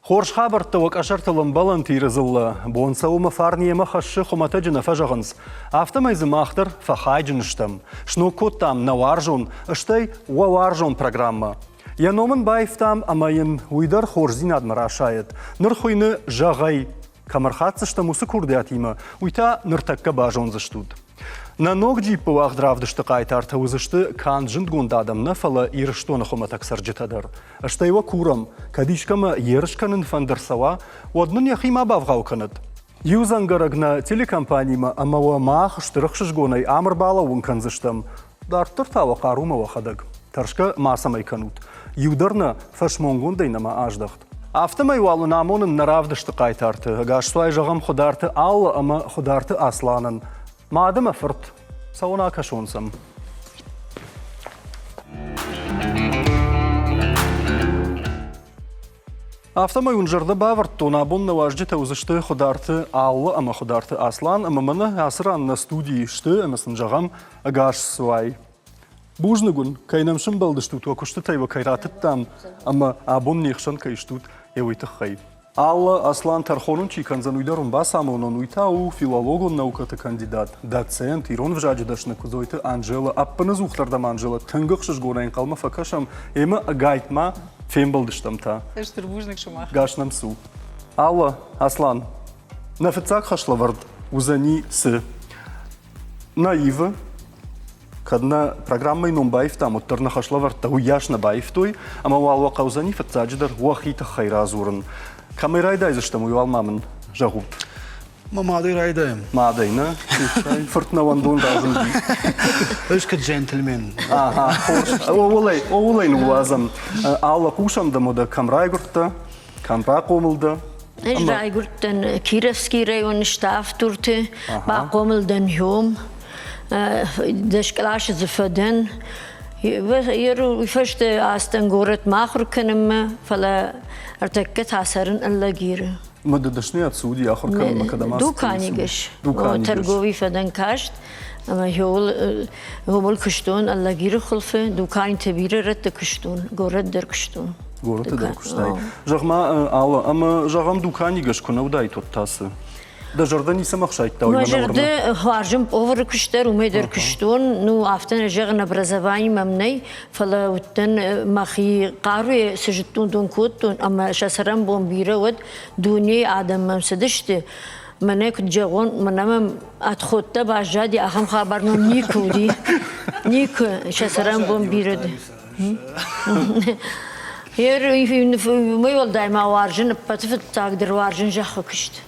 Хорш хабарты вак ашартылым балантиры зылы. Бонсауымы фарниемы хашы хумата жына фажағыныз. Автомайзы мақтыр фахайджын үштім. Шну коттам наваржун, үштай уаваржун программа. Яномын байфтам амайын уйдар хорзин адмарашайыд. Ныр хуйны жағай. Камархатсышта мусы курдятимы. Уйта ныртакка бажон зыштуд. На ног джипы вахдравдышты қайтарты ұзышты кан жынд гундадым фала ирыштоны хоматак сарджитадыр. Ашта его курам, кадишкама ерышканын фандырсава, однын яхима бавғау Юзангарагна телекомпанияма амава мах штырықшыжгонай амырбала унканзыштым. Дарттыр тава қарума вахадыг. Таршка масамай канут. Юдарна фашмонгундайнама аждахт. Автомай валу намонын наравдышты қайтарты. Гашсуай жағам хударты аллы ама хударты асланын. Madem fırt, savuna kaşonsam. Автомай унжарда баварт тонабон наважджета узышты хударты аллы ама хударты аслан, ама мана асыран на студии шты амасын жағам агаш суай. Бужнагун, кайнамшын балдыштут, вакушты тайва кайратыттам, ама абон нехшан кайштут евайты хай. Алла Аслан Тархонун чиканзан уйдарун басамонон уйтау филологон наукаты кандидат, доцент, ирон вжаджидашны кузойты Анжела, аппаны зухтардам Анжела, тынгықшыш горайын қалма факашам, емі гайтма фем балдыштамта. Эштір бужник шумах. Гашнам су. Алла Аслан, нафицак хашлавард узани сы. Наивы, кадна программай номбайф там, уттарна хашлавард тагу яшна байфтой, ама уалва қаузани фацаджидар уахита хайразурын. Камерай дайзыштам уйвалмамын жағу. Мадай райдайым. Мадай, на? Фыртна вандон разым дей. Өшкі джентльмен. Ага, хош. Олайын уазам. Алла кушамда мода камрай гуртта, камра комылда. Рай гурттан Кировский район штаф турты, ба комылдан хём, дашкалаш зефаден. Еру фашты астан город махр каным, фала артаккет хасарın alla giri. Мада дашни отсюди ахор каным кадамас. Дуканигаш. Торговый фадан кашт. Ama yol kuştun alla giri xulfe dukan tebiri rette kuştun gorad der kuştun. Город der куштай. Жағма алла, ама жағам дуканигаш кунаудай тот тасы. Да жардани самахшайтта оймана ورما. Мажарды харжым овыр куштар умедер куштун, ну афтан жагна образование мамней, фала уттан махи қаруе сжиттун дун коттун, ама шасарам бомбира вот дуни адам мамсадышты. Мене куджагон, менам отходта бажади ахам хабарном никуди. Ник шасарам бомбира. Мы волдаем варжин, потом так дер варжин жахакшт.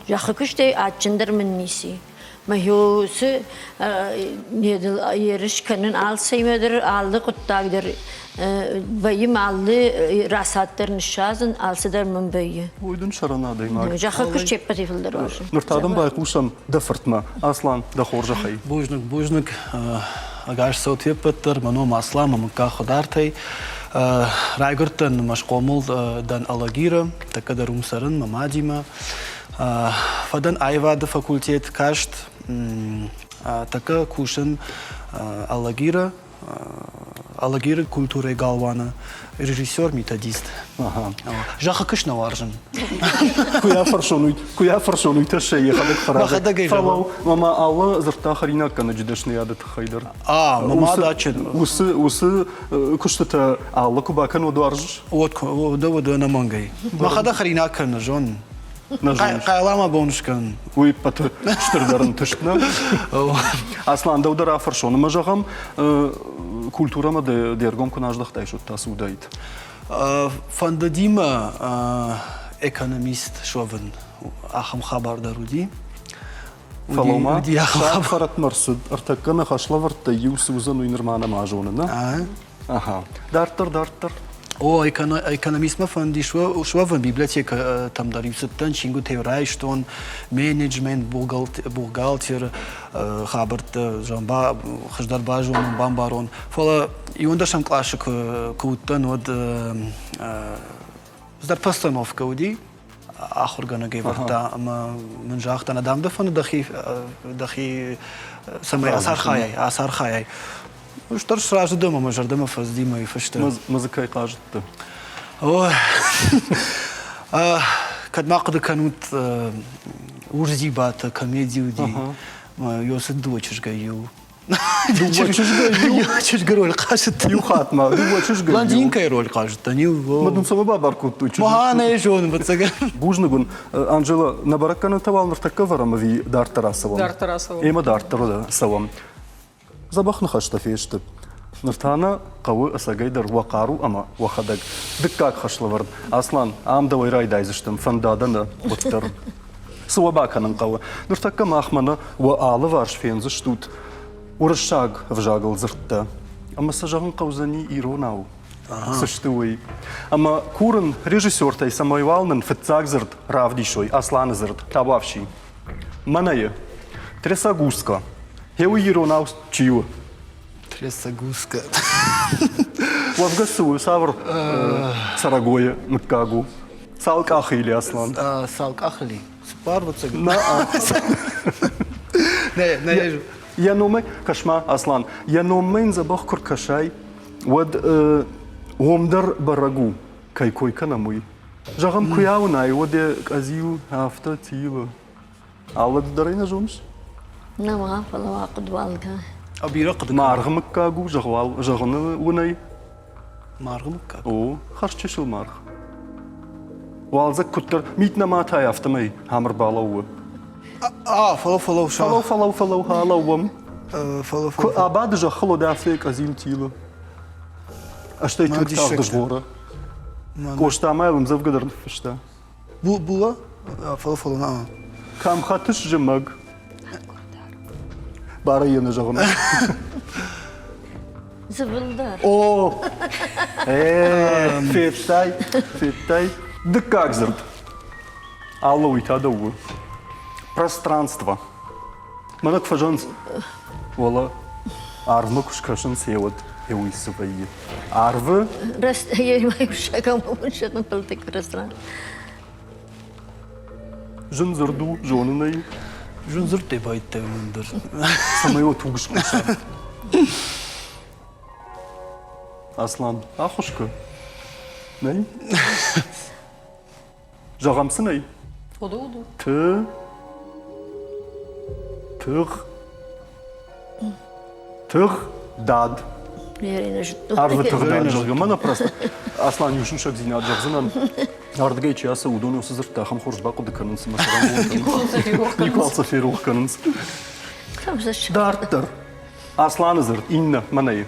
Жахакшт ачендер мен миси. Мы юсы недел ериш канен алсаймедер алды куттак дер байым алды расаттер нишазын алсыдер мен байы. Ойдун шарана даймак. Жахакшт чеппатифилдер варжин. Нұртадым байқушам да фыртма. Аслан да хоржахай. Бужник, агаш саутеппаттыр, маном аслам, мамка худартай. Райгуртан машқомыл дан алагира, така да румсарын мамадима. Фадан айвады факультет кашт, така кушын алагира культуры галвана, режиссер, методист. Жақы күш наваржын. Куя фаршонуй таше ехадык харады. Фалау, мама аллы зырта харина кана жидашны яды тахайдар. Мама дачын. Усы күштіті аллы кубакан одуаржыш? Воды на мангай. Махада харина кана жон. Қайлама бонышкан. Уй паты штырдарын түштіна. Аслан даудара фаршоны мажағам культурама дергом күнаждақтай шуттасы удайд. Фандадима экономист шовын ахам хабардар уди. Фалома шаат фарат марсуд артаккана хашлаварта юсы узан уйнырмана мажонына. Ага. Дарттыр. О, экономизма фанди шваван библиотека там даривсыттан чингу теврайштон, менеджмент, бухгалтер, хабарт, жамба, хаждарбажон, бамбарон. Фала и он дашам клашик куттан от здар постановка уди. Ахургана геварта, мен жахтан адам дафан дахи самай асархай. Что ж сразу дома мажардама фаздима и фашта. Музыкай кажется. Ой. Kad maqdı kanut urzi bata komediju di. Yosud duvaçış gayu. Duvaçış gayu? Duvaçış rol qaşıt. Юхатма, дуачиш гаю. Блондинка роль qaşıt. Мадун сама бабарку туйчиш. Махана жон бацага. Бужнагун, Анжела, набараккана тавалныр такка варамави дар тарасавам. Дар Тарасовым. Эма дар тарасавам. Забахны хашта фештіп. Ныртана қауы асагайдар вақару ама вақадаг. Дыккак хашлавард. Аслан, амда вайрай дайзыштым, фандаданы оттыр. Суабаканың қауы. Ныртакка махманы ва алы варш фензы штут. Урышаг вжагыл зыртты. Ама сажағын қаузани иронау. Сыштуй. Ама курын режиссертай самойвалнын фытцак зырт равдишой, Асланы зырт табавший. Манайы. Тресагуска. Хеу иронау чию. Тресагуска. Вавгасу, савр Сарагоя, Мкагу. Салках или Аслан. Салк ахли. Спар бацага. Не. Я номай кашма Аслан. Я номайн забах куркашай. Вад омдар барагу. Кайкой канамуй. Жагам куяунай, воде азию афта тила. Аллад дарайна жомш? نما فلا واقد والك Абира qıdı. Маргы Мкагу, жагыны унай. Margımık. О, харчешыл марг. Валзак куттар митна матай автомай хамыр балауы. Follow. Фалау халауам. Follow. Абады жахыло дафлек азил тила. Аштай Мадишек. туттар дыжгора. Коштамайлым завгадар фышта. Bula. Follow. Na. Кам хатыш жымаг. Бара ені жағына. زبلدار О! Феттай. Да как зырд? Алла уйтада увы. Пространство. Манак фажанс. Вала. Арвмы кушкашын севат. Еуйсы байы. Арвы. رست هي ما يشكا ما شنو قلتك رستوران Жын зырду, жонынай. Jun zırt de bayıt devmindir. Самайо тугыш куша. Аслан, ахушка. Най? Жағамсы най? Оду. Тық, дад. يرينا جدو Арвы тығдан жығы. Мана просто Аслан юшын шак зина жақзынан. Ардыгай чиясы удоны осы зыртта хам хорж бақы дықанынсы. Никол Сафиру қанынсы. Дарттыр. Асланы зырт, инна, манайы.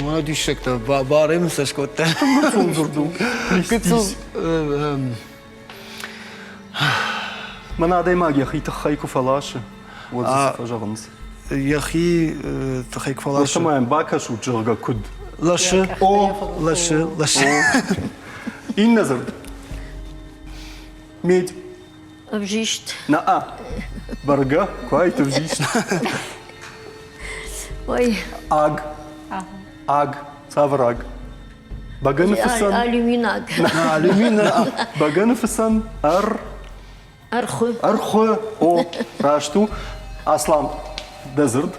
Bana düşecek de bari mi saçkotta? Сон зырду. Kıtsız. Мана адай магия хитық хайку фалашы. Вот зысыфа жағымыз. Yahi tıxayk falan. Laşamayan bakaş uçırga kud. Laşı. Laşı. İnna zırd. Med. بجيشت Naa. Barga. Kuay tevziş. وي Ag. Savr ag. Baganı fısan. الوميناك Alümina. Baganı fısan. ارخو Arxu. O. Raştu. Aslan. Dezırd.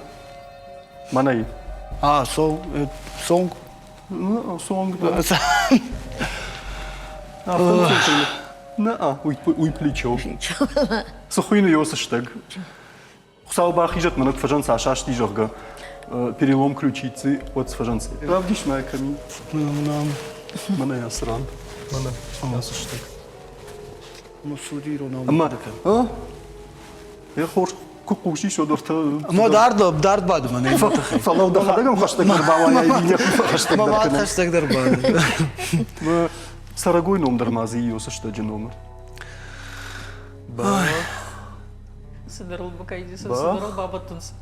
Manayı. Song. Song. Naa. Uy плечо. Сухуйны ёсыштаг. Хусаубах ижат манак фажан сашаш дижорга. Перелом ключицы от сфажанцы. Правдиш моя камин. Мана ясран. Мана ясыштаг. Musudi Ronaldo. Ama я хор кукуши шодорта. Ama dard badı mı ne? Фалау да хадагам хаштаг бава я ине хаштаг. Mama hashtag dar badı. Ма Сарагой номер мази ёсыштаг номер. Сидерл бакайди, сидерл бабатунс.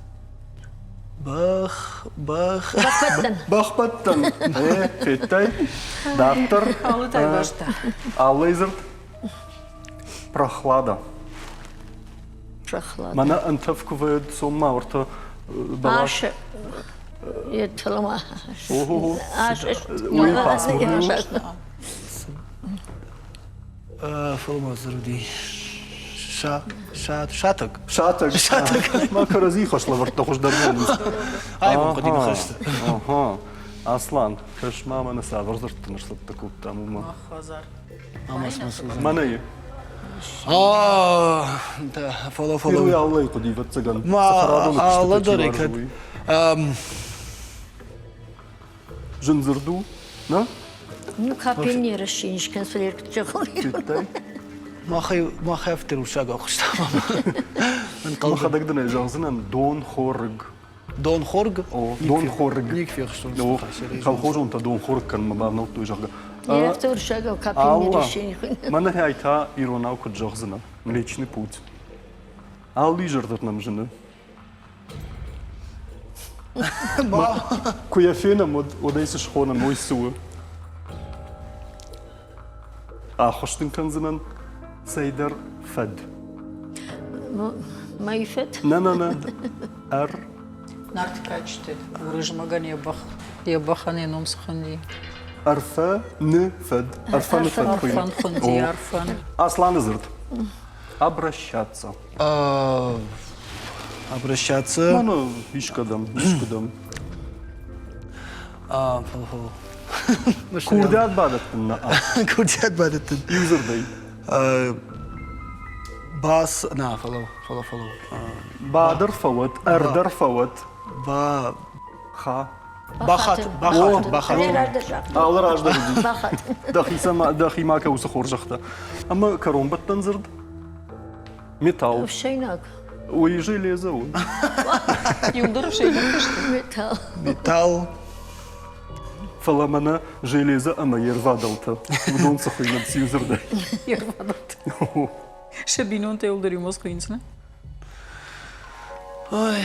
Bak. بدن Бахпаттан. Феттай. Дартар. Алытай башта. Аллайзерт. Прохлада. شخلات Мана антавкувает сомма орта балаш. عاش يتلما Ого. عاش Уй пасмурно. Film hazırdı. Şatık. Шатак. Макарази хошла варта хош дарманыз. Hayvan kadını kaçtı. Ага. Аслан, каш мама на савар зырттын штат такут там ума. Хазар. Манай. Да, фоло. Ируя Аллай кудиват цыган. Алла дорекат. Жынзырду, на? Ну, капин не расчинишь, консулер, кто Китай. Махай автору шага хуштама. Махадагдана жағзынан Дон Хорг. Дон Хорг? О, Дон Хорг. Ник фехштон. О, колхозунта Дон Хорг kan мабавнал той жағга. Я автор шага, капин не расчинишь. Мана хайта иронау код жағзына. Млечный путь. Алли жырдат нам жыны. Куяфена мод одайсы шхона мой суы. Хоштын канзынан Сейдер Фед. ما يفت На. Ар. Нарт качты. Урыж маган ябаханы номсханди. Арфа ны Фед. Арфа ны Фед. Арфан ханди, арфан. Аслан изырт. Обращаться. Обращаться. Ну, ишкадам. Фоло. Кудят бадат на А. Кудят бадатын. Юзырдай. Бас, на, фоло. Бадыр фават. Ардар фават. Ха. Бахат. Алыр аждар. بخت Дахи мака усы хоржақта. Ама каромбаттан зырд. Металл. شيناك Ой, железо. Юндыр шейдер متال Металл. Фаламана железо, ама ервадалта. Вдон сахойнат си юзырдай. Ервадат. Шабинон те юлдыр юмасқойнсына. Ой.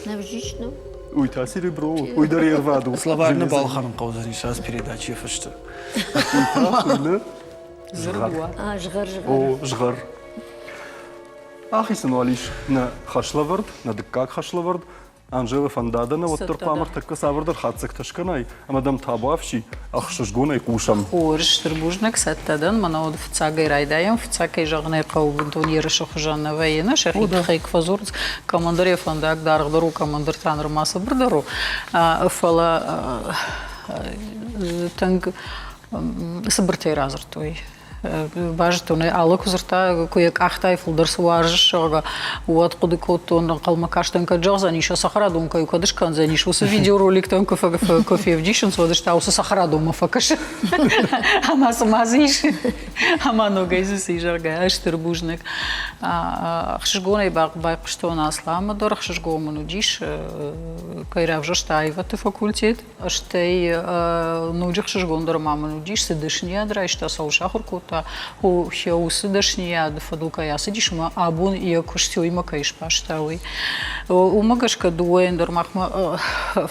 نبجيشنو Ой, та серебро. Ой, дар ерваду. Словарный Балханом Каузани сейчас передачи фашты. Зырдуа. жغر О, жғар. Ахисын алиш на хашлавард, на дыккак хашлавард. Анжела фандадана вот турпамар такка савардар хатсак ташканай. Амадам табавши, ахшышгонай кушам. Орыш тырбужнак саттадан мана од фцагай райдаям фцакай жағнай қаугынтон еріші құжанна вайена шархиды хайк фазурц командар ефандак дарғдару командар танырмасы бірдару фала танг сыбыртай разыртой. Бажтоне алы кузырта куяк ахтай фулдар суаржыга вот куды коттон калмакаштан каджазан еще сахарадум кай кадышкан за ниш ус видеороликтан кофе в дишен содышта ус сахарадум факаш ама самазиш ама ногайзы сижарга аштырбужник хшгонай бай кыштон аслама дор хшгомуну диш кайравжаштай ват факультет аштай нуджих хшгондор мамуну диш сидышния драйшта саушахурку у хеусы дашния дфадука я сидишь ма абун и куштю и макаиш паштауи у магашка дуэндер махма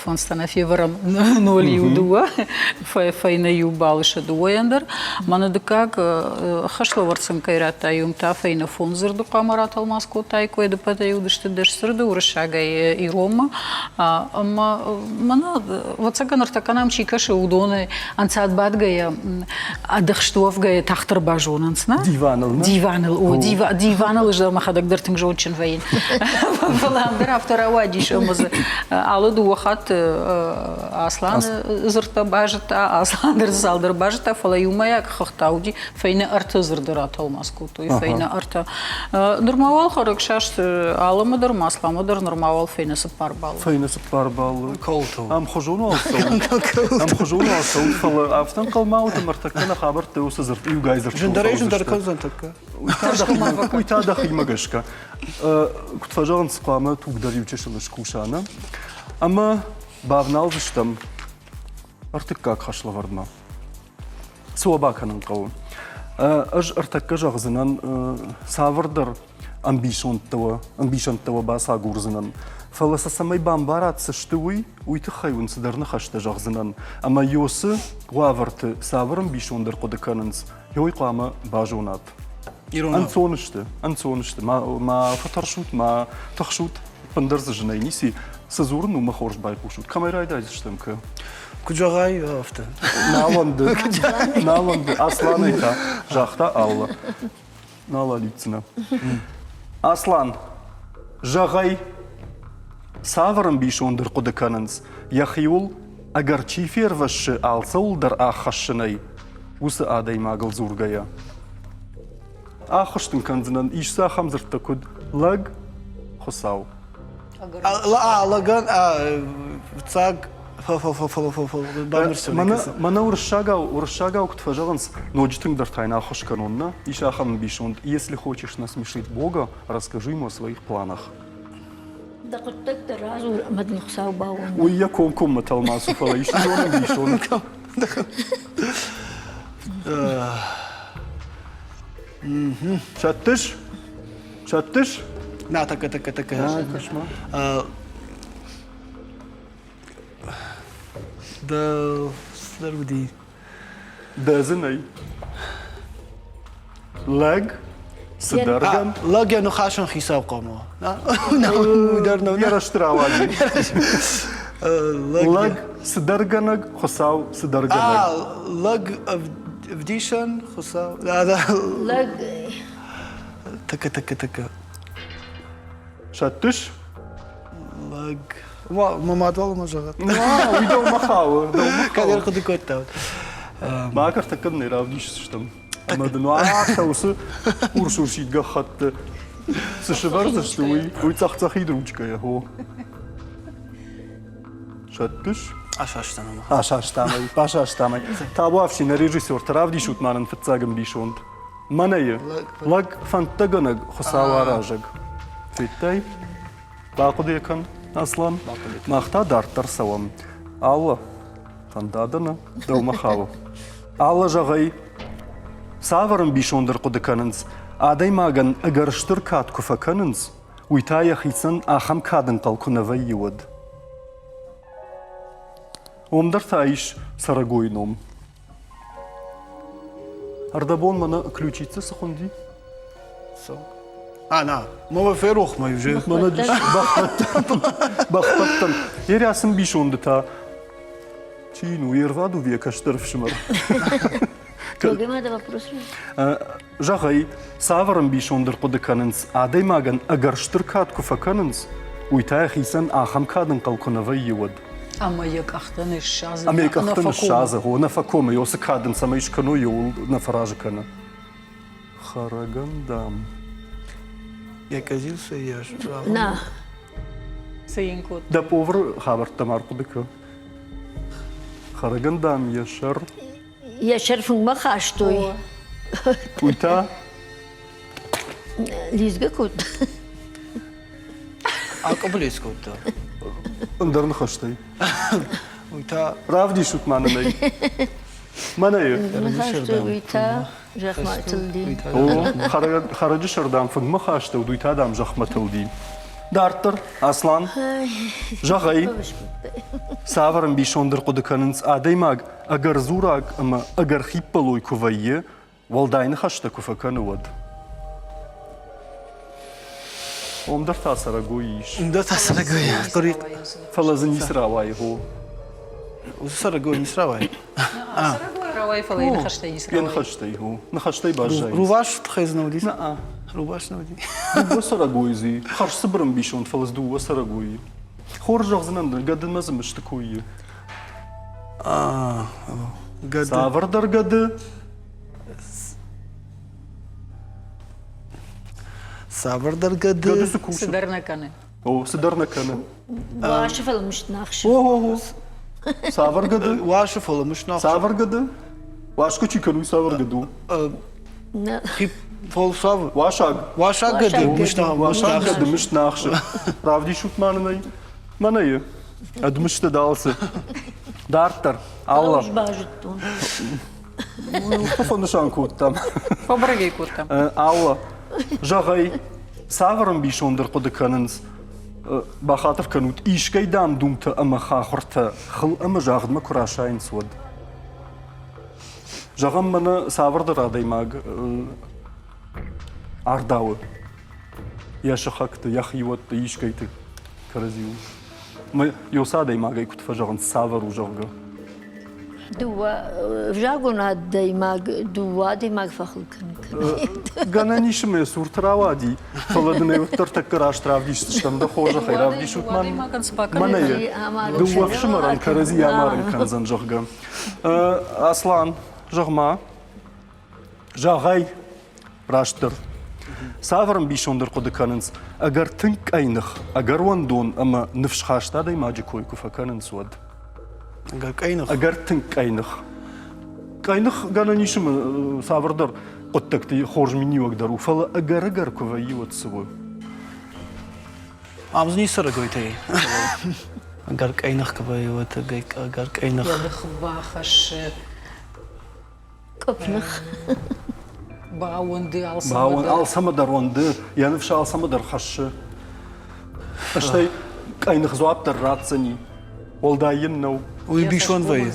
фонстана феверам ноли удуа файна юбалыша дуэндер мана дыкак хашлаварцам кайрата юмта файна фонзер ду камарат алмаско тайко эда патаюдышты дашсырды урышага и рома ама мана вацаганар таканам чикаши удоны анцат бадгая адахштуавгая тахтар бажонансна диванал ждал махадак дартинг жочен вейн фаламдар автора диш мазы алы дуахат аслан зырта бажта асландар залдар бажта фала юмаяк хахтауди фейна арта зырдара талмаску той фейна арта нормал харак шаш аламадар масламадар нормал фейна сапарбал Колту. Ам хожуну алсау фала афтан қалмауты мартакана хабар теусы зырт югайзыр. Жындар казан такка. Уйта дахи магашка. Кутфажаган сқама тугдар ючешылыш кушана. Ама бавнал зыштам артыкка хашлавардма. Суабаканын қауын. Аж артакка жағзынан савырдар амбишонттава баса гурзынан. Фаласа самай бамбарат сыштуй уйты хайун сыдарны хашта жағзынан. Ама йосы гуаварты савырым бишондар қодыканынс. Йой қама бажонат. Ансонышты. Ма фатаршут, ма тахшут. Пандарзы жынай ниси сазурын ума хорш байқушут. Камайрайда айзыштымка. Куджагай афта. Наланды. Аслан айта. Жақта алла. Нала лицина. Аслан. Жағай. Савырым бишондыр қодыканынс. Яхиул агарчи фервашы алсаулдар ахашынай. Усы адай магыл зургая. Ахыштың канзынан ишса хамзыртта күд лаг хосау. лаган цаг Мана уршагау ктфажаганс ноджтың дартайна ахышканонна. Иша хам бишонд. Если хочешь насмешить Бога, расскажи ему о своих планах. Да куттак да разу мадн хсау баун. Ой, я ком маталмасу фала. Иши жонам бишонд. Чаттыш? Чаттыш? На, така. Кошмар. Да, сдарбди. Дазынай. Лаг. Сыдарган. Лагя ну хашан хисаб қомо. Яраштравади. Лаг. Сыдарганаг. Хосау. Сыдарганаг. Лаг вдишан хисаб. Да. Lag Така. Чаттыш? Лаг. Мамадвал мажагат. Уйдау махау. Кадер худы көттау. Макар такын не равдишштам. Амадну ахтаусы уршуршидга хатты. Сышыварзашты уй цахцахид ручкая хо. Шаттыш? Ашаштанама. Пашаштамай. Табуавшин режиссер травдишут манан фцагам бишонд. Манайы. Лаг фантаганаг хосаваражаг. Фиттай. Бақудекан. Аслан. Махта дартар савам. Алла. Фандадана. Даумахау. Алла жағай. Саварым бишондыр қудыканыныз. Адай маган агарштыр кат куфаканыныз. Уйтая хитсан ахам кадын қалкунавай юад. Омдар таиш сарагойном. Ардабон мана ключица сахунди. На. Мова ферух май уже. Мана диш бахпаттан. Ерясым бишонды та. Чину ерваду века штырфшымар. Көлгеме да вопрос. Жағай, саварым бишондыр қудыканыныз. Адай маган агарштыр кат куфаканыныз. Уйтая хисан ахам кадын қалкунавай юад. Амайык ахтаны шазы. Америкахтын шазы, о, нафакома, йосы кадын самайшкану йол на фаражыкана. Харагандам. Я казился, я ж. На. Сейін код. Да повар хабарттам арқудыка. Харагандам яшар. Я шерфунг махаштой. Уйта. Лизга кут. Акаблес көтті. Ындарын хаштай. Уйта. Равди шут мананай. Манайы. Махаштой уйта. Жахматылди. О, харajı шырдам фыгмы хаштай, дуйтадам жахматылди. Дарттыр, Аслан. Жағай. Саварым бишондыр қудыканыныз адаймаг агар зураг, ама агар хиппалой кувайы, валдайны хашта куфаканы вад. Омдар тасара гойиш. Да тасарагой. Торик. Фалазын исравай го. Сарагой не сравай. Равай фалайны хаштай не Ен сравай. хаштай го. На хаштай бажай. Руваш тхайзнау дис. На Руваш науди. дуа сарагойзи. Хаш сыбырым бишонд фалаз дуа сарагой. Хор жағзынан гадын мазым ішті койы. Гады. Савардар гады. Савардар Гады гады. сукушы. Сыдарна каны. О, сыдарна каны. Ваша фалмыш нахш. О, савар гады. Ваша фолымыш нах. Савар гады. Вашко чикану савар гаду. На. Хип фол сав. Вашаг. Ваша гады. Вашаг Ваша гады мышт нахшы. Правди шут манынай. Манайы. Адмышты далсы. Дарттар. Алла. Алла. Бажыттон. Тофонды шанку там. Фабрагей код там. Алла. Жағай. Саварым бишондыр қудыканыныз. Бахатыр канут. Ишкайдам думты ама хахырты. Хыл ама жағдыма күрашайын суад. Жағам мана савардыр адаймаг. Ардауы. Яшы хакты, яхиватты, ишкайты. Каразиу. Мы йоса адаймагай кутфа жағын савару жағға. Дуа. Вжагуна даймаг. Дуа даймаг фахл кан. Гана нишме суртравади. Фаладыны өттір тәккір аштравдишті штамда хожа хайравдишут ман. Манайы. Дуа вшымаран карази ямарын канзан жағға. Аслан, жағма, жағай, раштыр. Саврым бишондыр қодыканынс, агар тынк айнық, агар вандон, ама нывшхашта дай маджи койку факанынс вад. Агар кайнах. Агар тынк айнық. Кайнық гана нишім саврдар qottaqti xorjmini waqdar ufala agar kuvayi watswo Амзни сара гойтай. Агар кайнах кабай вот агар кайнах. Бахаш Kopnach. Bauende Bauен alsamaдар ondı yanıfşa alsamaдар xaşı Ashtai kaynıq zoaptar ratsani Oldayın nav Уй бишон вай.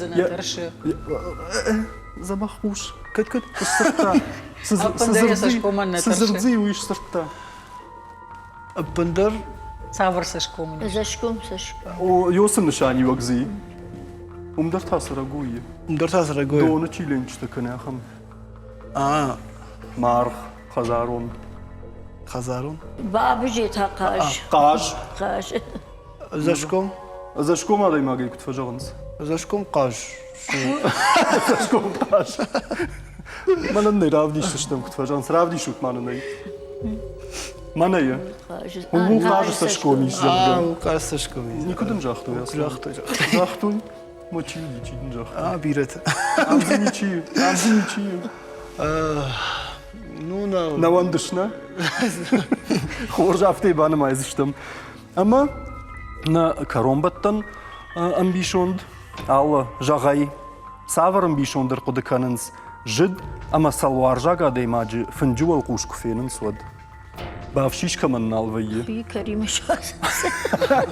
Забахуш Кыт сыртта Сызырдзи уйш сыртта Апандар Саврсаш комуни. Zashkum. O yosun nişani vaqzi Umdar tasıra guyi мдорта сара гой. Doğunu çilençte kınayakım А, Marx, Xazaron Хазарун. Babıcı taqaş. Qaş Qaş. Зашком. Zaşkom aday magay kutfajağınız Зашком qаш. Zaşkom qaş Manan ne ravdi şiştem kutfajağınız Ravdi şut manan ne Manayı Qaş. Он был даже со школы А, qаш зашком. Никуда не жахту я Жахты. Жахту Мочил дичи не жахту А, бирет. Амзиничи Ну, на. Навандышна Хоржафтей баным айзыштым Ama на каромбаттан амбишонд Алла жағай Савар амбишондыр қодыканынс Жид Ama salvarjaga deymacı Fıncuval kuş kufenin suad Bavşişkamın nalvayı Bir Karim şahs.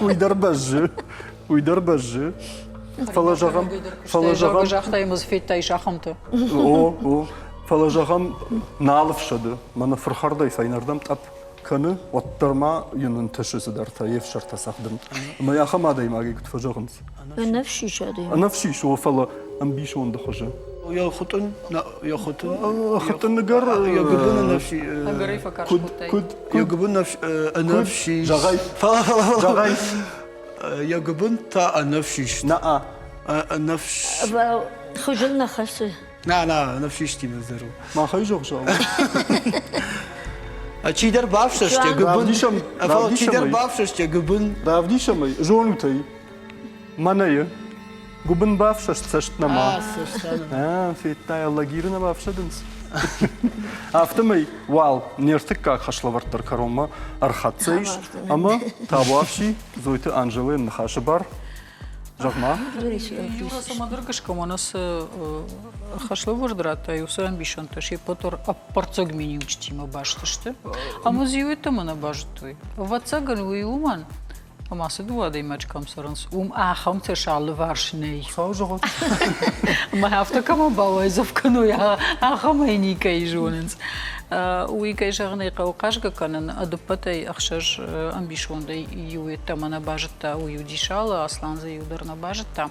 Уйдар бажы Falajağam Жахтаймыз феттай шахымты. Falajağam nalıfşadı Mana fırxarday faynardam tap Kanı ottırma yunun taşısı darta Yevşarta saqdım Ama yaxam adayım agi kutfajağınız Nefşi şadıyım. Anafşi şu fala ambişonda hoca Я хотун, я хотун. Xıtın nıgar Я губун нафши. Агарифа Kud Я губун нафши. Жағай Фала. Жағай Я губун та нафшиш. Naa Нафш. Xujul naxası. На, нафшиш ти мезеру. Maxay жоқ жау А чидер бавшаш те губун. Равдишам Фала чидер Равдишамай бавшаш те губун. Равдишамай Жонутай Manayı Gubın bafşaş saçtnama Fetnay Allah girine bafşadınız Aftamay Wal Nertik kak haşlavartlar karoma Arxatsayış Ama tabuafşi Zoyti Anjeli nıxaşı bar Жағма Юра самадыргаш команас хашлы вардрата юса амбишон таши потор апарцог мини учтима баштышты. Амаз юэта мана баштуй. Ватсаган уйуман. Амасы дуадый мачкам саранс. Ахам тешалы варшней. Сау жоғат Ма хафта кама бауайзов кану я ахам айника и жоненс. Уикай жағнай қауқашға канын адыппатай ақшаш амбишондай юэта мана бажытта уюдишалы асланзы юдарна бажытта.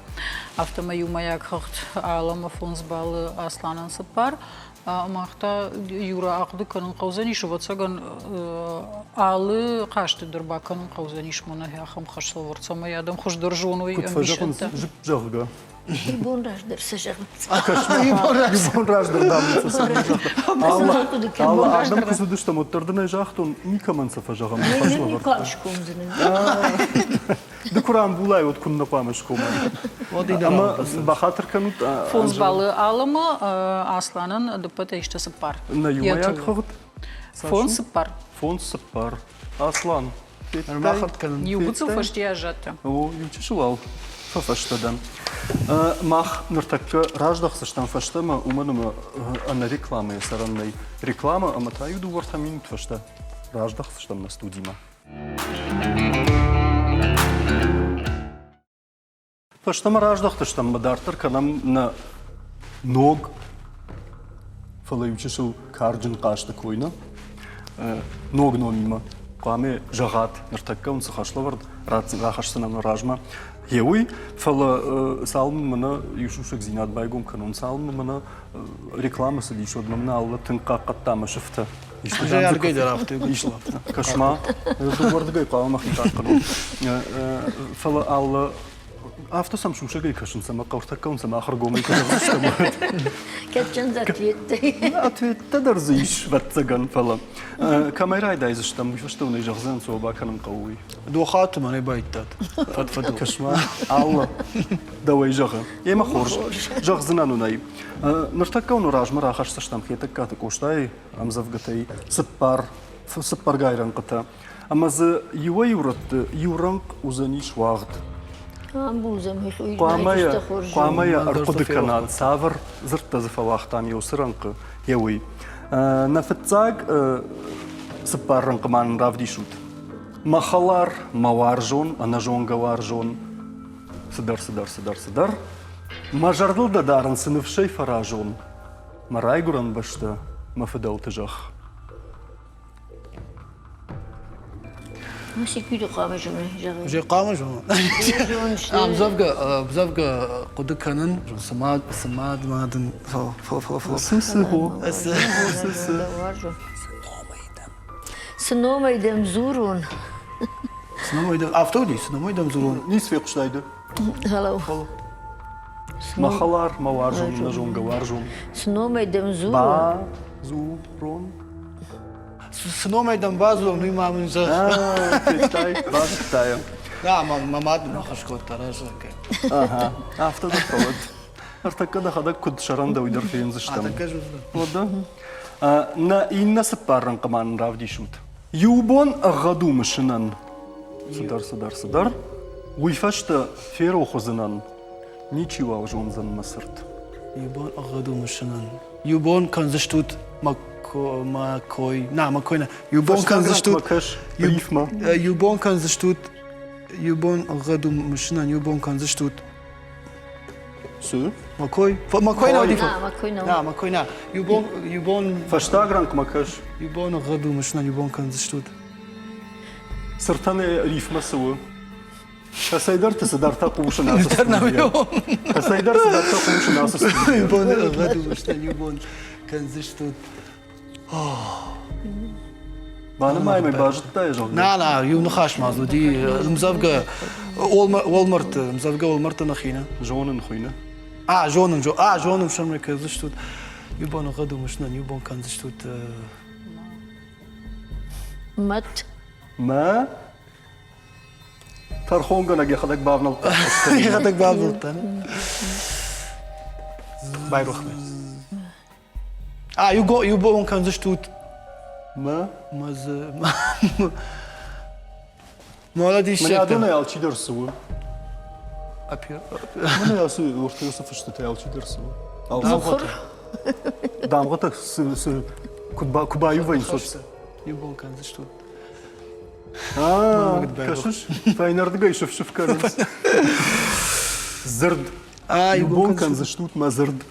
Автома юмаяк хақт алама фонсбалы асланын сыпар. Махта юра ақды канын қаузаниш ватсаган алы қашты дырба канын қаузаниш мана ахам қашлы варцама ядам хош дыржонуй Kutfajağınız амбишонта. jip жағыға İlbon rajdır saçağım. Гибон раждар дамыца Allah adam kızı düştüm otturdun jahtun Nikaman safajağım Ne kaşkum zinin. Дыкуран булай от kunna памаш кома Вот и Ama baxatır kanut Фонсбалы алымы асланын адыппата иште сыпар. Na юмаяк хавыт Фон сыпар. Фон сыпар Аслан Махат канын. Юбуцу фашти ажатты. О, ючишувал Фафаштадан Мах ныртакка раждах саштан фаштама Уманама ана реклама сараннай Реклама ама таю ду варта минут фашта Раждах саштам на студима Фаштама раждах таштам мадартар канам на ног Фала ючишул карджин кашта койна Ног номима Қаме жағат ныртакка унсы хашлавард Рахашсынам ражма Еуй, фала салмы мына юшушек зинат байгом канон салмы мына реклама садиш одмамна алла тынқа қаттама шыфта. Уже яргай дарафты. Кашма. Дубардыгай қавамах итат канон. Фала алла After some sugar cushions, some courtacons, some achergomik. Ketchen zatvietty. تدرزيش بتسجن فلا كاميرا دايز اشتم بيفشتوني جغزان سو باكن قوي دو خاتم أنا بايتات فدفدو كشما الله دوي جغ يما خورج جغزنا نوناي نرتكون راج مرا خش تشتم خيتك كاتك وشتاي ام زفقتي سبار غايرن قتا اما ز يوي يورنق وزنيش واغد قامايا أرقد كنال سافر زرت زفا واختام يوسرنق يوي نفتزاق سبارنق مان رافدي شوت مخلار موارجون أنا جون غوارجون سدر ما جردل دارن سنف شي فراجون ما رايقرن بشتا ما فدو تجخ ماشي كيلو قامة جمعي جي قامة جون بزفقة قد كانن سماد مادن سمسهو سنوما يدم زورون سنوما يدم أفتودي سنوما يدم زورون نيس في قشتايدة هلو مخلار موارجون نجون غوارجون سنوما يدم زورون با زورون سنوما يدم بازو نوي ما من زخ تاي باش تاي لا ما ماد ما خشكوت تراش اها افتر ذا برود ارتكد خدك كنت شرندا ويدر فين زشتم أتكلم ودا نا إن سبارن كمان رافدي شوت يوبون أغدو مشنن صدر ويفشت فيرو خزنن نيچيوا وجونزن مسرت يبون أغدو مشنن يبون كان زشتوت ما كوي نا ما كوينا يبون كان زشتوت بريف ما يبون كان زشتوت يبون أغدو مشنن يبون كان زشتوت سو ما كوي ما كوينا ودي ما كوينا لا ما كوينا يبون فشتاغرانك مكش يبون أغدو مشنن يبون كان زشتوت سرطان ريف ما سوى كسيدر تسدر تقوش ناس كسيدر تسدر تقوش ناس يبون أغدو مشنن يبون كان زشتوت بانا ما يمي باجت تاي جوغ لا يوم نخاش مازو دي مزافقة والمرت مزافقة والمرت نخينا جونن خوينا جونن مش عمرك زشتوت يبون غدو مشنن يبون كان زشتوت مت ما ترخون قنا ياخذك بابنا ياخذك باب الطن باي روح يبون كان زشتوت ما ما ولدي من الشيخ يعدونا يالشي درسوا أبير من ياسو ورث يوسف اشتت يالشي درسوا مخر دام غتك كوبايو وين صوت يبون كان زشتوت كشش فاينر دقاي شوف كان زرد يبون كان زشتوت ما زرد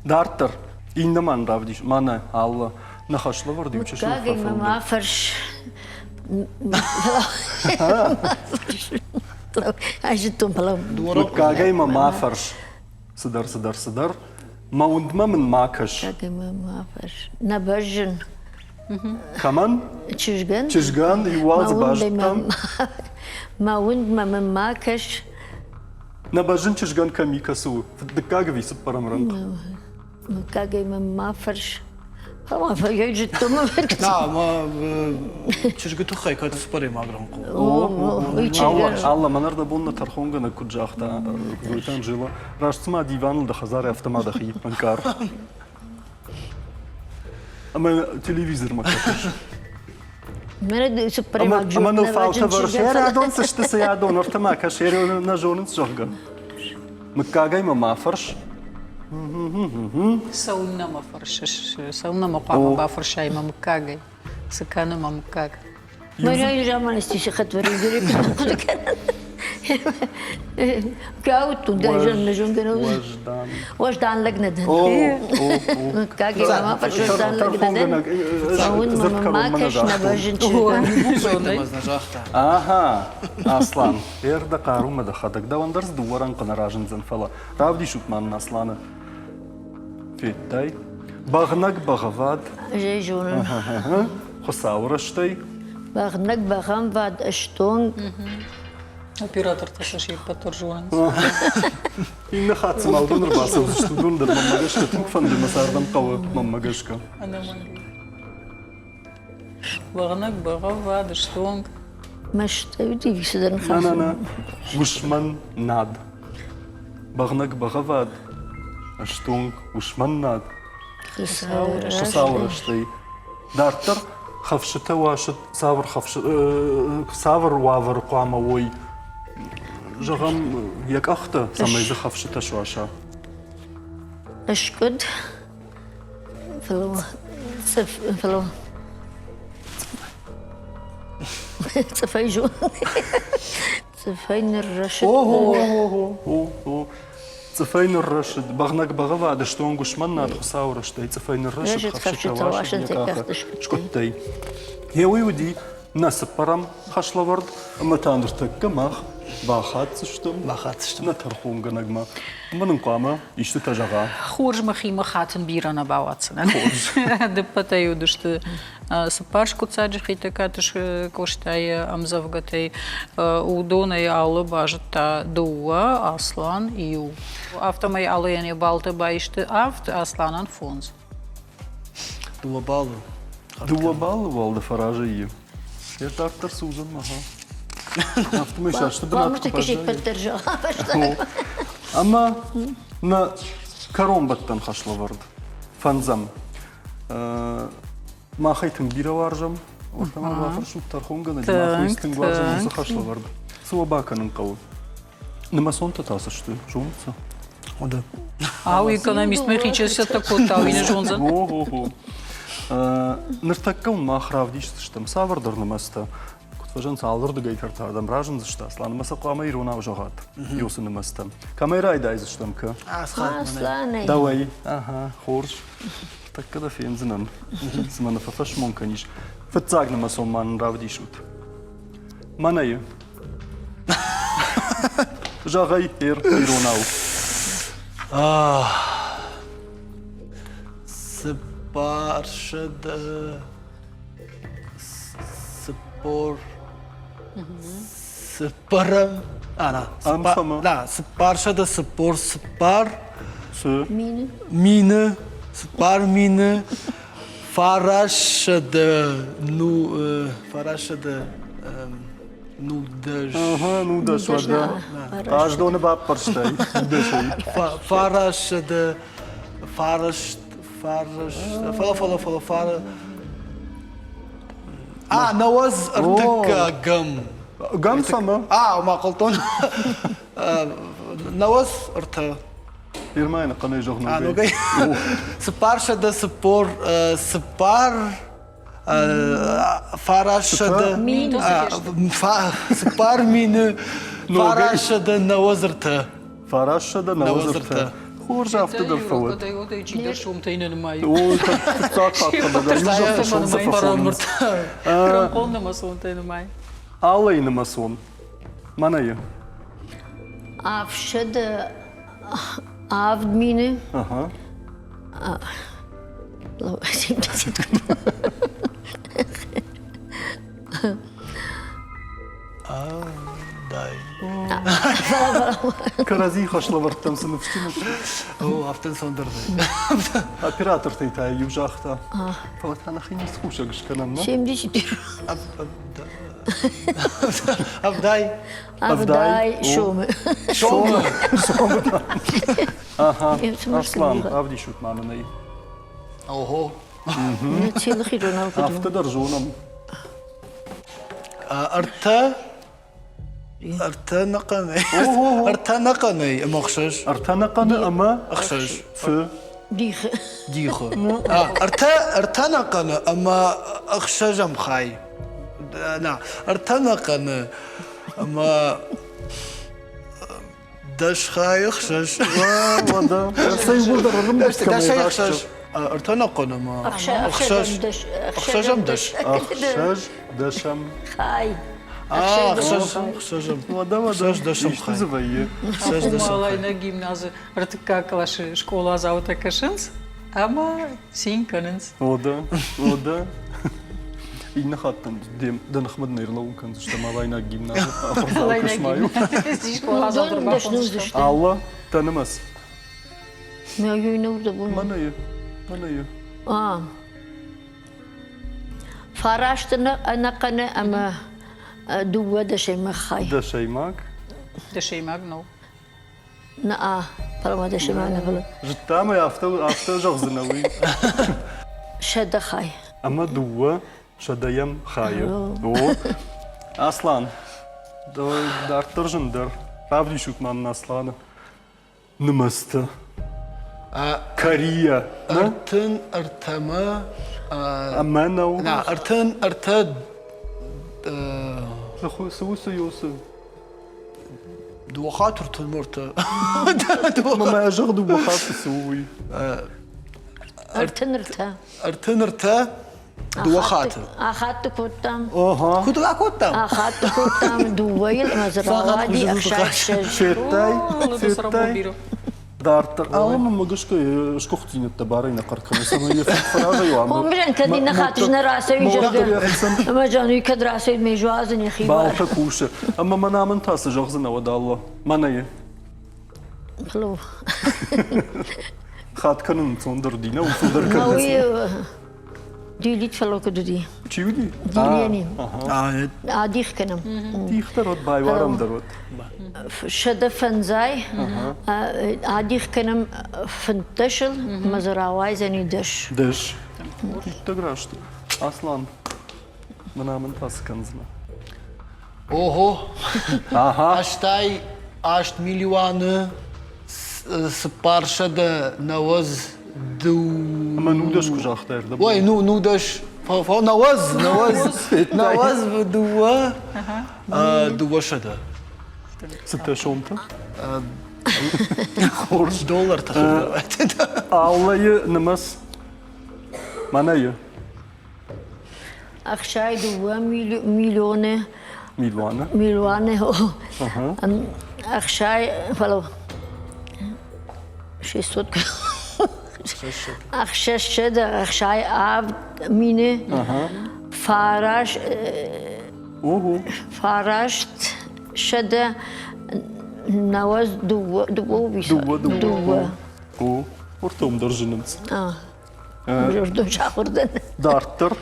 دارتر إنما نرافديش مانا الله نخشلا وردي وش شو كاجي ما فرش عجبتهم بلا كاجي ما فرش صدر ما وند ما من ماكش كاجي ما فرش نبجن كمان تشجان يواز باجتم ما وند ما من ماكش نبجن تشجان كميكاسو في الدكاجي في سبر مرنق كاجي ما فرش ما فيجتهم لا ما تشجتو خي كات سبري ما غرانكو الله ما نرد بونا ترخونغا نكود جاختا زويتان جيلا راش تسمع ديوان ده خزاري افتما دخيب منكار اما تلفزيون ما كاتش من سبري اما نفعل تبرش يا دون سشتس يا دون ارتما كشيري نجون تشغل مكاغاي ما فرش سونا ما فرشش سونا ما قام بافرشاي ما مكاغي سكانه ما مكاغ ما يجي ما نستيش خطوري يقول كاوتو دايجن نجون كانوا وجدان لقنا كاجي ما فرش وجدان لقنا فون ما كاش نبجن اها اصلا يرد قارو ما دخدك دا وندرس دوران قنا راجن زنفلا رافدي شوت مان اصلا في تاي باغنك بغفاد جاي جون خصاورشتي باغنك بغم بعد اشتون Оператор ташаши паторжуан. إن خاتم مالدون رباسة وزشتودون در ممجشك تنفن لمساردم قوة ممجشك Она могла. Багнак багава дыштонг. مش تودي سدن نا نا خاف نا وشمن ناد بغنك بغفاد اشتونك وشمن ناد تصاور اشتي دارتر خفشته واشت صاور خفش صاور وافر قامة وي جغم يك أخته سميز خفشته شواشا أشكد فلو فلو صفيجو صفين الرشد أوه صفين الرشد بغنك بغفاد اشتونك وشمن ناد تصاور اشتي صفين الرشد رشد خفشته واشت خفشته يك واشت أخته شكتي. شكتي هي ويودي ناس برام خشلورد أما تاندرتك ماخ باخات سشتم Бахатышты. نترخون جنجما من قامة يشتتجغا Хурж махи махатен бирана бавацен. Депатаю дышты сапашку цаджихи такатыш коштая амзавгатай удонай алы бажта дуа аслан ию. Автомай алыяне балты байшты авт асланан фонз. Дуабалы. دوا بال والد فراجي يا دكتور سوزن مها автомай шашты Вам бинат таки шик поддержал. أما نا كروم بتن خشلورد فنزم ما خيتم بيرا وارجم وتما وافر شو ترخون جنا ما خيتم وارجم وز خشلورد سو باكن نقول نما صنت تاسشتو جونسا Ода. Ау экономист мехичеся такой тауине жонза. Ого. Ныртаккан ма хравдиш штам савардар намаста. Кутважан салвар дагай тартардам ражын зышта. Слан маса қама ирона вжагат. Юсын намаста. Камера айдай зыштам ка. Асланы. Давай. Ага, хорш. Так да фен зинан. Змана фафаш монканиш. Фатзаг намасом ман равдишут. Манай. Жагай ир иронау. Сыпаршыды. Сыпор. Сыпарым. Ана. Амсама. Да, сыпаршыды, сыпор, сыпар. Сы. Мины. Мины. Сыпар мины. Фарашыды. Ну, фарашыды. Ну, даже. Ага, ну да, швада. Каждого не баб парштай. Фарашыды. Фараш. Фала. Наваз артык гам. Гам сама. Мақылтон. Наваз арты. Ирмайна қанай жоғна. Ногай. Сыпаршыды, сыпор, сыпар. Фарашыды. Сыпар мины. Фарашыды, наваз арты. Фарашыды, навазырты. Хурж авты дырфауыт. Кадай одай чидер шумтайнын май. Ой, так хатқада. Южақты шонса фафоныз. Крамполны масонтайны май. Алайны масон. Манайы. Авшыды. Авд мины. Ага. Дай. Карази хашлаварттан сыныфтын. О, автын сондырды. Оператор тейтай южақты. Фалатана хинис хуша гышканан, но? 74. Авдай. Авдай шумы. Шомы. Ага. Аслан, авди шут мамынай. Ого. Целых ирона Авты укуду. даржунам. Арта нақаны мақшаш. Артанақаны ама Ақшаш. фы. Дих. Дихы. Арта нақаны ама ақшаш амхай. Арта нақаны ама дашхай ақшаш. Вада. Сайвулдарым Дашхай ақшаш. Арта нақаны ама ақшаш. Ақшашам даш. Ахшаж дашам. Хай. Ақшашам. Вада. Ақшаш дашам Ишты хай. зывайы. Ақшаш дашам хай. Малайна гимназы ртыка калашы школа заута кашынс. Ама син канынс. Ода. إن خاطن ديم دنخمد نيرلو كان زشتم علينا جيمنا Layla كشمايو gibi. Şişko hazırdır bak konuştu. الله تنمس ما ينور ده بون منايا فراشتنا أنا قنا أما دوا ده شيء مخاي ده شيء ماك De şey magno. نا فلما ده شيء معنا فلا جتام يا أفتو جغزناوي شد خاي أما دوا شدايم خايا أو أصلاً دار ترجندر правда شوك من أصلاً نمسته كوريا Артын, артама... أما نو Артын, арта... سوسو يوسو دوخات артын مرتا. ما أجغدو بخاف سوي أرتن رتا Артын, арта... دوخات. أخذت كتام أها Куда котам? أخذت كتام دويل مزرعة أخشاش شتاي Лудо сработбиро. دارتر أما ما قشك شكوختين التبارين قرقنا سمية فراغ يوم هم بجن كدينا خاطجنا راسي جرجر أما جانو يكد راسي ميجوازن يا خي بالتا كوشة أما ما نامن تاس جغزنا ودا الله ما نية خلو خات كنن صندر دينا وصندر كنن نوي ديليت فلو كدودي چی ودی؟ ديليني آه عاديخ كنم دیخترات بایوارم درود شده فنزاي عاديخ كنم فنتشل مزرعواي زني دش دش تقراشت اصلا منامن تاس کنزنا Ого. Aha. Аштай 8 миллионы спаршада навоз ду... Ama nudaş kucaktaydı. Ой, ну даш... навоз в дуа... Дуашада. Sıtta şonta. Доллар тахыр. Ağlayı namaz. Manayı. أخشاي دوا مليون Milvanı. مليون أخشاي فلو شو صوت أخشى شدة أخشاي عبد مينة فارش Oho. فرشت شدة نواز دوا بيسا Duva. O. Ortam darjınımız. بردو شاخردن Darttır.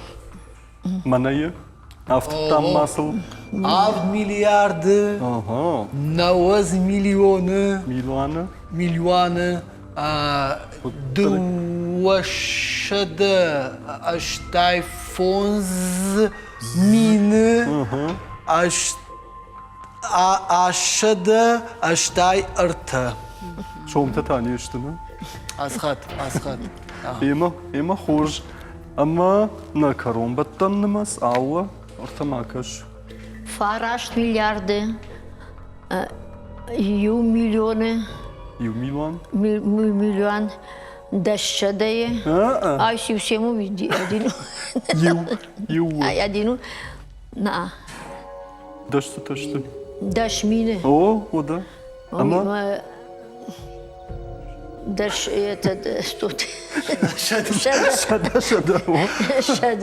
Manayı. Aftıktan nasıl? 6 миллиарды, Aha. навоз миллионы, Milvanı. миллионы, дуашада, аштай фонз, мины, ашада, аштай арта. Şomta tanıyorsun ha? Асхат. Ема хож. Ama na karombattan namaz Allah. Ortama kaş. فرشت مليارد يو مليون Yu Milvan. مليون دشدة Ha. أي شيء سيمو بدي أدينو Yu. أي أدينو نا Daştı taştı. دش مينة O da. Ama دش يتد استوت شد şada o. شد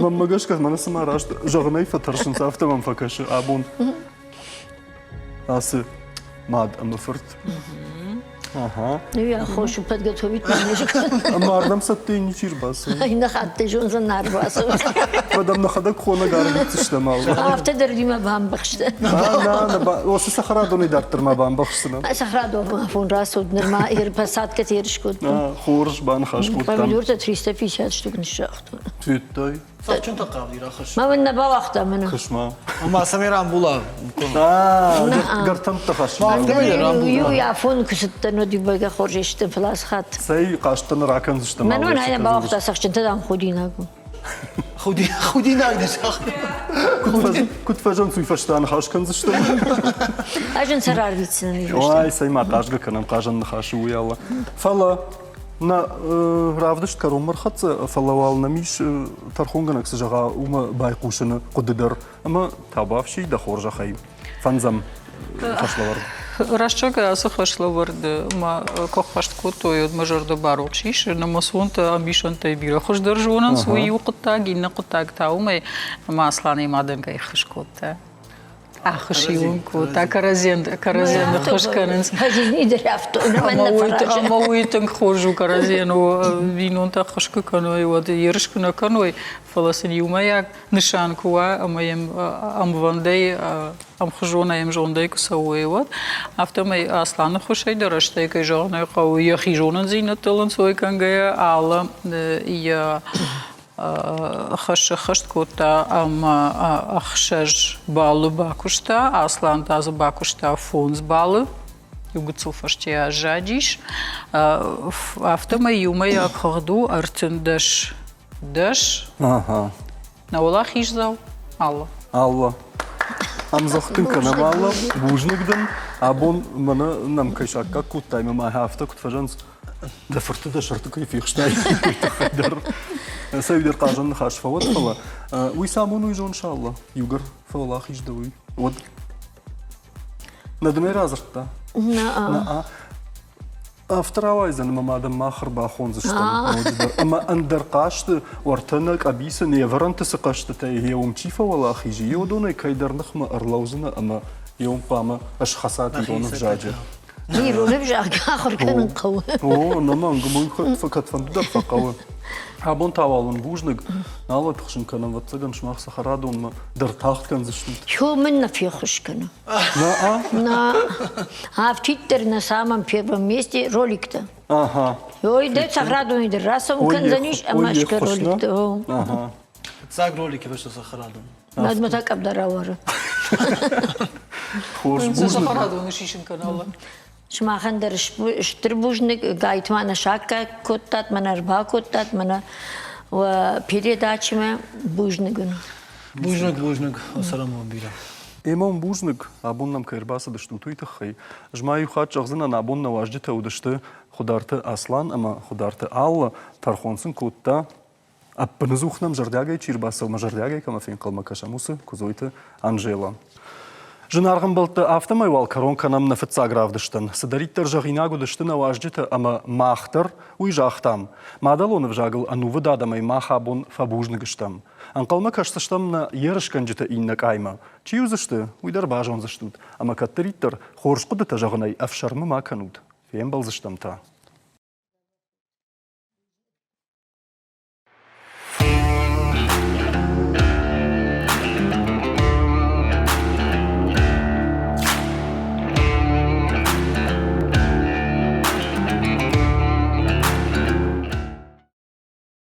Mamma gaşka manasım araştı. Jağnay fatarşın safta man fakaşı abun. Ası mad ama fırt. Aha. يا خوش بدك توبيت منيش Ama ardam sattığın içir bası. هنا خدت جونز النار باسو Badam naxadak kona garmit işlem aldı. عرفت دري ما بهم بخشت O siz saxradonu dartırma ban baxsına. سخرادو فون راسو نرما ير بسات كثير شكوت Xorş ban xaş quttam. فملورت تريستا في شات شتوك نشاخت Tüttay. Saçın takavli rahaş. ما من نبا وقتا منو Kışma. Ama Samiran bula. Gartam taxaş. يو يعفون كست نودي بقى خرجت فلاس خات Say qaştan rakan zıştam. من وين هاي بوقتها سخشن تدام خوديناكو خودی نگده شاخ. Kut fajan suy faştan xaş kan zıştam. اجن سرار بيتسن Vay say ma qaşga kanam qaşan xaşı uyalla. Fala na ravdışt karomar xatsa falawal namiş tarxunganak sıjağa uma bayquşunu qudidar ama tabavşi da xorja xay. Fanzam xaşlavar. Рашчага асы хашлаварды ма кохпашткото мажорда барокшиш намасунта амбишанта бира хождаржунан свои уқта гинна қутаг таумай масланы мадынга ихшкота ахшиунку та каразен хошканс Хазинидер авто. ама уитен хожу каразену винунта хошка каной вот ершкна каной фаласын юмаяк нишанкуа амаем амвандей амхожонаем жондей кусауи вот автомай асланы хошай дараштай кай жонай қау яхижонан зинатылын сой кангая ала я хашт кота ама ахшаж балу бакушта аслан тазы бакушта фонс балу югцу фаштия жадиш автомай юмай акхарду артендаш даш Ага. на улах хижзал алла Алла. Амзахтын канамалла бужнигден, абон мана нам кайшакка куттайма ма хафта кутфажанс. Да фурты да шарты кай фихштай. Сайдер кажан хаш фават фала. Уй самон уй жон шалла. Югар фала хиждауй. Вот. Надмер азрта. На Вторая из мамада махр бахон заштан. Ама андеркашты вартанак абиса не варанты сакашты та еум чифа вала хижи. Йодоны кайдарнах ма арлаузына ама еум пама ашхасат йону жаджи. Гиру нبجع آخر كان قوي. О, наман гмой хат факат фандудар факавы. Абон тавалын бужныг нала тхшин канам ватсаган шмах сахарадон ма дартахт кан заштут. شو منا في خشكنا. На В Твиттере на самом первом месте ролик-то. Ага. Ой, да, сахраду не драса, он канзаниш, а машка ролик-то. Ага. Цаг ролики вышел сахарадом. Надо мы так обдаровали. Хош бужныг. сахараду шишин канала شماخندر شتربوجنك قايت معنا شاكا كوتات من أربعة كوتات من وبيريداتش ما بوجنكن. Бужнак, асаламу бира. Эмон бужныг абон нам кайрбаса даштуту итахай. Жмаю хат чагзына на абон наважди таудашты хударты аслан, ама хударты алла тархонсын кутта аппынызухнам жардягай чирбаса ма жардягай камафин калмакашамусы кузойты Анжела. Жынарғын бұлты автомай вал коронканам на фыцагравдыштын. Садариттер жағинагу дышты наваждыты, ама махтыр уй жақтам. Мадалоны вжагыл анувы дадамай махабон фабужныгыштам. Анқалма кашсыштам на ерышкан жыты иннак айма. Чию зышты, уйдар бажон зыштут. Ама каттыриттер хоршқуды та жағынай афшармы маканут. Фем балзыштам та.